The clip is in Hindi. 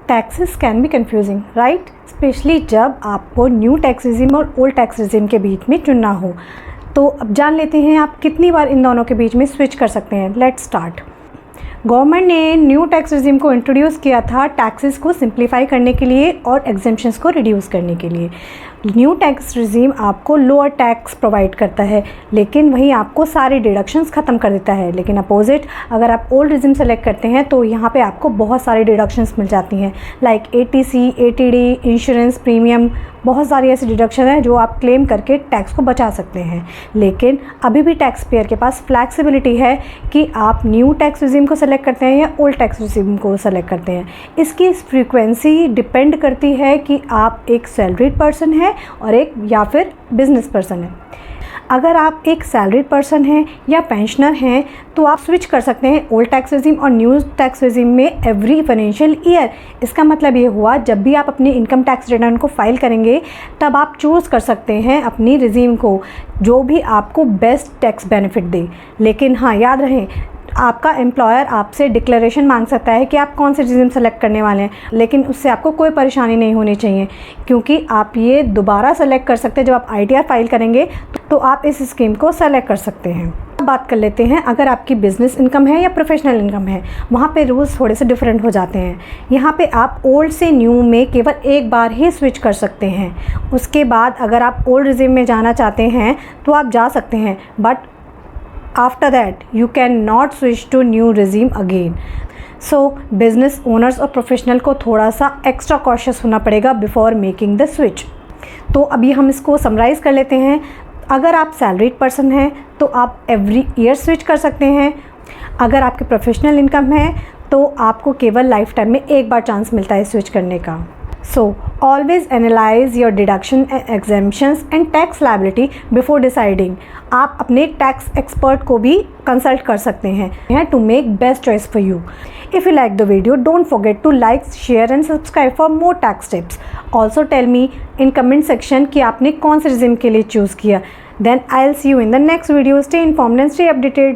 Taxes can be confusing right, specially जब आपको न्यू टैक्स रिजिम और ओल्ड टैक्स रिजिम के बीच में चुनना हो। तो अब जान लेते हैं आप कितनी बार इन दोनों के बीच में स्विच कर सकते हैं। Let's start. गवर्नमेंट ने न्यू टैक्स रिजिम को इंट्रोड्यूस किया था टैक्सेस को सिंप्लीफाई करने के लिए और एग्जेम्पशंस को रिड्यूस करने के लिए। न्यू टैक्स रिजिम आपको लोअर टैक्स प्रोवाइड करता है, लेकिन वही आपको सारे डिडक्शंस ख़त्म कर देता है। लेकिन अपोजिट अगर आप ओल्ड रिजिम सेलेक्ट करते हैं तो यहाँ पे आपको बहुत सारी डिडक्शंस मिल जाती हैं, like ATC, ATD, insurance premium, बहुत सारी ऐसी डिडक्शन है जो आप क्लेम करके टैक्स को बचा सकते हैं। लेकिन अभी भी टैक्स पेयर के पास फ्लैक्सिबिलिटी है कि आप न्यू टैक्स रिजिम को सेलेक्ट करते हैं या ओल्ड टैक्स रिजिम को सेलेक्ट करते हैं। इसकी फ्रीक्वेंसी डिपेंड करती है कि आप एक सैलरीड पर्सन है और एक या फिर बिजनेस पर्सन है। अगर आप एक सैलरीड पर्सन हैं या पेंशनर हैं तो आप स्विच कर सकते हैं ओल्ड टैक्स रिजिम और न्यू टैक्स रिजिम में एवरी फाइनेंशियल ईयर। इसका मतलब ये हुआ जब भी आप अपनी इनकम टैक्स रिटर्न को फाइल करेंगे तब आप चूज़ कर सकते हैं अपनी रिजिम को जो भी आपको बेस्ट टैक्स बेनिफिट दे। लेकिन हाँ, याद रहे आपका एम्प्लॉयर आपसे डिक्लेरेशन मांग सकता है कि आप कौन से रिजिम सेलेक्ट करने वाले हैं, लेकिन उससे आपको कोई परेशानी नहीं होनी चाहिए क्योंकि आप ये दोबारा सेलेक्ट कर सकते हैं। जब आप ITR फाइल करेंगे तो आप इस स्कीम को सेलेक्ट कर सकते हैं। अब बात कर लेते हैं अगर आपकी बिजनेस इनकम है या प्रोफेशनल इनकम है, वहाँ पे रूल्स थोड़े से डिफरेंट हो जाते हैं। यहाँ पे आप ओल्ड से न्यू में केवल एक बार ही स्विच कर सकते हैं। उसके बाद अगर आप ओल्ड रिजिम में जाना चाहते हैं तो आप जा सकते हैं, but after that you cannot switch to new regime again. So business owners और professional को थोड़ा सा extra cautious होना पड़ेगा before making the switch. तो अभी हम इसको समराइज़ कर लेते हैं। अगर आप सैलरीड पर्सन हैं तो आप एवरी ईयर स्विच कर सकते हैं। अगर आपकी प्रोफेशनल इनकम है तो आपको केवल लाइफ टाइम में एक बार चांस मिलता है स्विच करने का। So always analyze your deduction and exemptions and tax liability before deciding. आप अपने टैक्स एक्सपर्ट को भी कंसल्ट कर सकते हैं to make best choice for you. If you like the video, don't forget to like, share and subscribe for more tax tips. Also tell me in comment section कि आपने कौन से रिजिम के लिए चूज़ किया. Then I'll see you in the next video. Stay informed and stay updated.